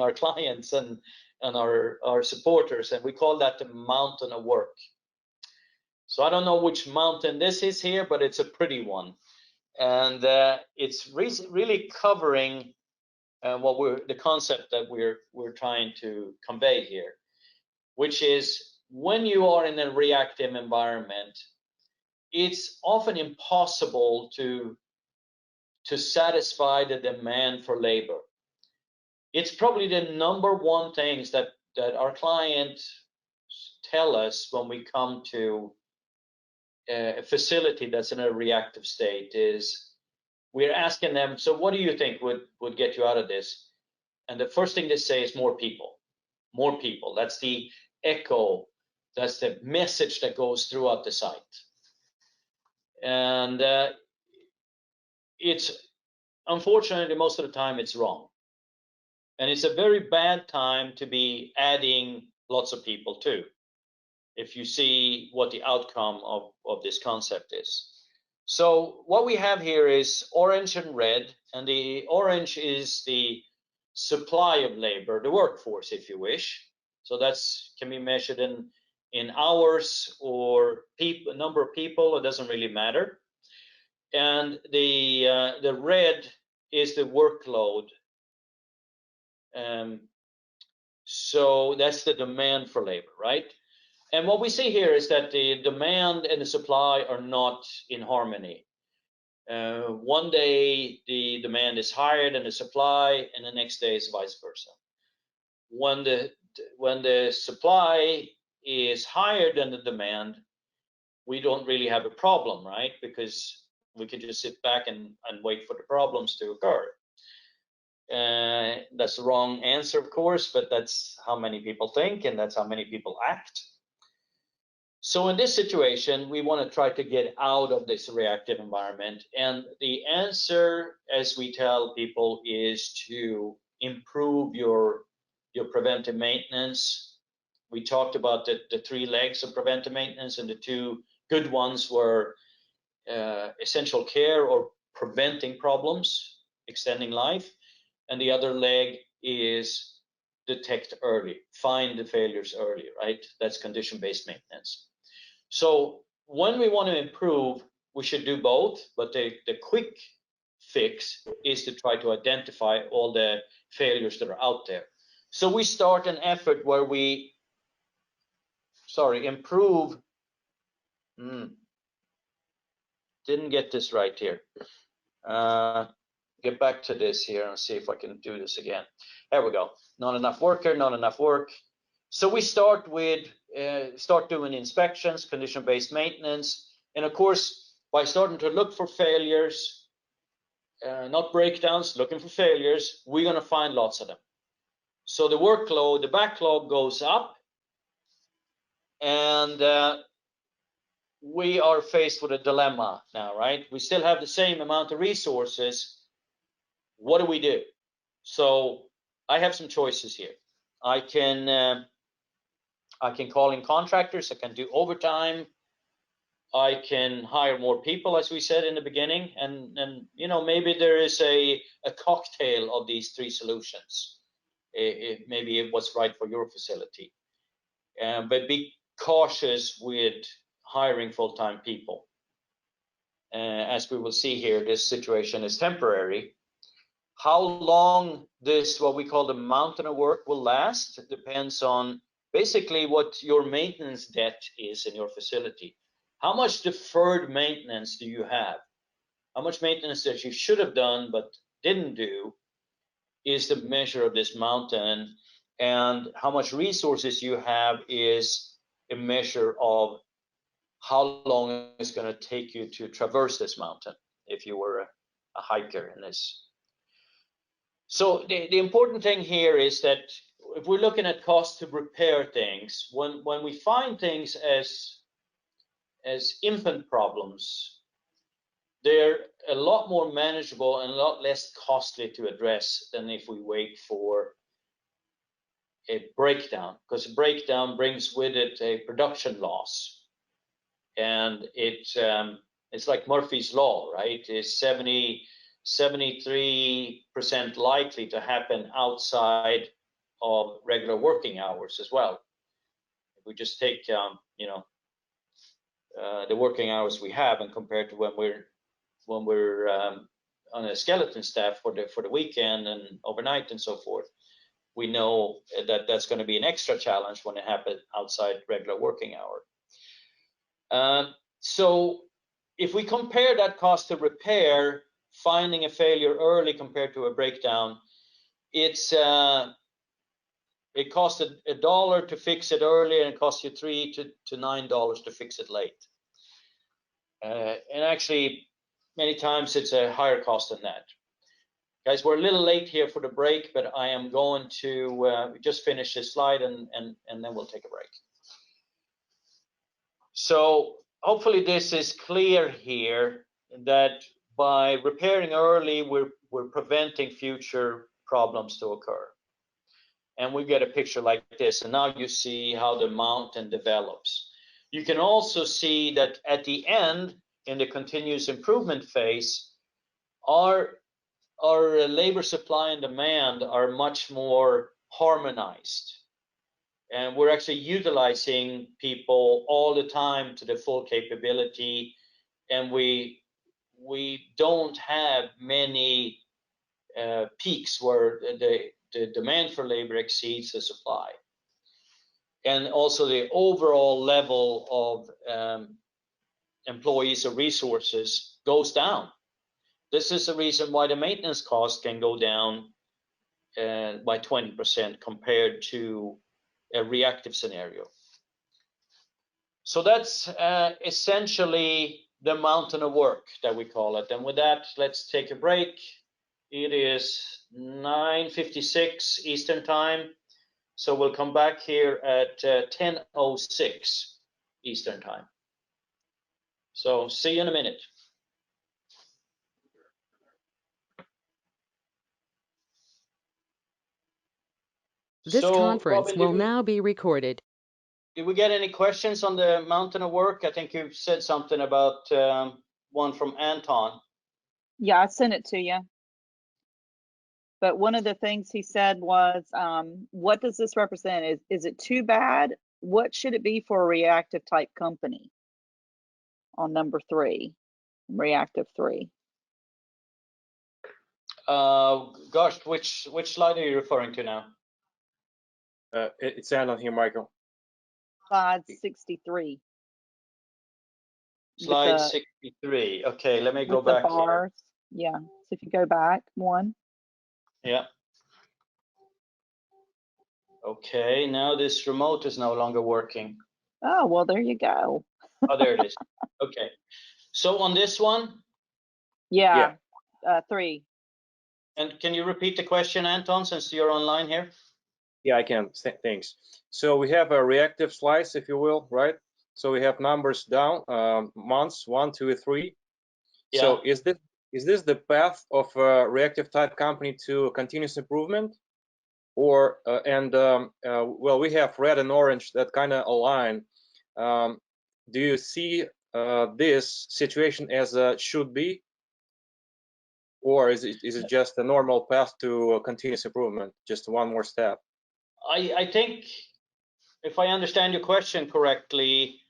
our clients and our supporters, and we call that the mountain of work. So I don't know which mountain this is here, but it's a pretty one, and it's really covering the concept that we're trying to convey here, which is when you are in a reactive environment, it's often impossible to satisfy the demand for labor. It's probably the number one things that our clients tell us when we come to a facility that's in a reactive state. Is we're asking them, so what do you think would get you out of this? And the first thing they say is more people. More people. That's the echo, that's the message that goes throughout the site. And it's unfortunately most of the time it's wrong. And it's a very bad time to be adding lots of people too, if you see what the outcome of this concept is. So what we have here is orange and red, and the orange is the supply of labor, the workforce, if you wish. So that's can be measured in hours or number of people. It doesn't really matter. And the red is the workload. So that's the demand for labor, right? And what we see here is that the demand and the supply are not in harmony. One day the demand is higher than the supply, and the next day is vice versa. When the supply is higher than the demand, we don't really have a problem, right? Because we can just sit back and wait for the problems to occur. That's the wrong answer, of course, but that's how many people think, and that's how many people act. So in this situation, we want to try to get out of this reactive environment. And the answer, as we tell people, is to improve your preventive maintenance. We talked about the three legs of preventive maintenance, and the two good ones were essential care or preventing problems, extending life. And the other leg is detect early, find the failures early, right? That's condition-based maintenance. So when we want to improve, we should do both, but the quick fix is to try to identify all the failures that are out there. So we start an effort where we, improve. Didn't get this right here. Get back to this here and see if I can do this again. There we go. Not enough worker, not enough work. So we start with start doing inspections, condition-based maintenance, and of course by starting to look for failures, not breakdowns, looking for failures, we're going to find lots of them. So the workload, the backlog goes up, and we are faced with a dilemma now, right? We still have the same amount of resources. What do we do? So I have some choices here. I can call in contractors. I can do overtime. I can hire more people, as we said in the beginning, and you know, maybe there is a cocktail of these three solutions. Maybe what's right for your facility, but be cautious with hiring full-time people. As we will see here, this situation is temporary. How long this, what we call the mountain of work, will last depends on basically what your maintenance debt is in your facility. How much deferred maintenance do you have? How much maintenance that you should have done but didn't do is the measure of this mountain, and how much resources you have is a measure of how long it's going to take you to traverse this mountain if you were a hiker in this. So the important thing here is that if we're looking at cost to repair things, when we find things as infant problems, they're a lot more manageable and a lot less costly to address than if we wait for a breakdown, because a breakdown brings with it a production loss, and it's like Murphy's Law, right? It's 73% likely to happen outside of regular working hours as well. If we just take you know, the working hours we have and compared to when we're on a skeleton staff for the weekend and overnight and so forth, we know that that's going to be an extra challenge when it happens outside regular working hour. So if we compare that cost to repair, finding a failure early compared to a breakdown, it costs $1 to fix it early, and it costs you $3 to $9 to fix it late. And actually, many times it's a higher cost than that. Guys, we're a little late here for the break, but I am going to just finish this slide and then we'll take a break. So hopefully this is clear here, that by repairing early, we're preventing future problems to occur. And we get a picture like this, and now you see how the mountain develops. You can also see that at the end, in the continuous improvement phase, our labor supply and demand are much more harmonized. And we're actually utilizing people all the time to the full capability, and we don't have many peaks where the demand for labor exceeds the supply. And also the overall level of employees or resources goes down. This is the reason why the maintenance cost can go down by 20% compared to a reactive scenario. So that's essentially the mountain of work that we call it. And with that, let's take a break. It is 9:56 Eastern time. So we'll come back here at 10:06 Eastern time. So see you in a minute. This conference Robin, will now be recorded. Did we get any questions on the mountain of work? I think you said something about one from Anton. Yeah, I sent it to you. But one of the things he said was, what does this represent? Is it too bad? What should it be for a reactive type company? On number 3, reactive 3. Gosh, which slide are you referring to now? It's Alan here, Michael. Slide 63. Slide 63. Okay, let me go back here. Yeah, so if you go back one. Yeah. Okay, now this remote is no longer working. Oh, well, there you go. Oh, there it is. Okay. So on this one? Yeah. 3. And can you repeat the question, Anton, since you're online here? Yeah, I can. Thanks. So we have a reactive slice, if you will, right? So we have numbers down, months 1, 2, 3. Yeah. So is this the path of a reactive type company to continuous improvement? Or well, we have red and orange that kind of align. Do you see this situation as a should be, or is it just a normal path to continuous improvement, just one more step? I think, if I understand your question correctly,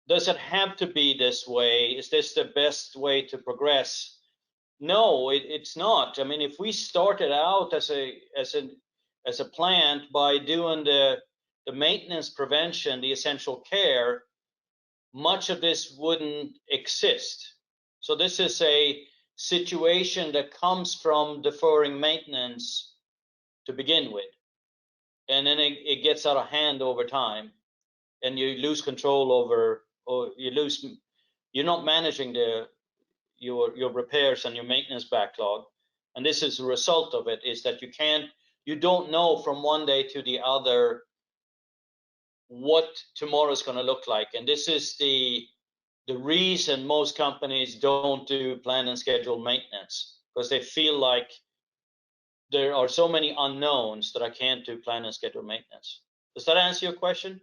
does it have to be this way? Is this the best way to progress? No, it's not. I mean, if we started out as a plant by doing the maintenance prevention, the essential care, much of this wouldn't exist. So this is a situation that comes from deferring maintenance to begin with, and then it gets out of hand over time, and you lose control over, or you're not managing your repairs and your maintenance backlog. And this is a result of it, is that you don't know from one day to the other what tomorrow is going to look like. And this is the reason most companies don't do plan and schedule maintenance, because they feel like there are so many unknowns that I can't do plan and schedule maintenance. Does that answer your question?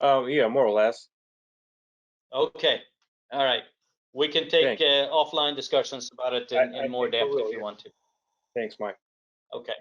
Yeah, more or less. Okay. All right. We can take offline discussions about it in more depth if you want to. Thanks, Mike. Okay.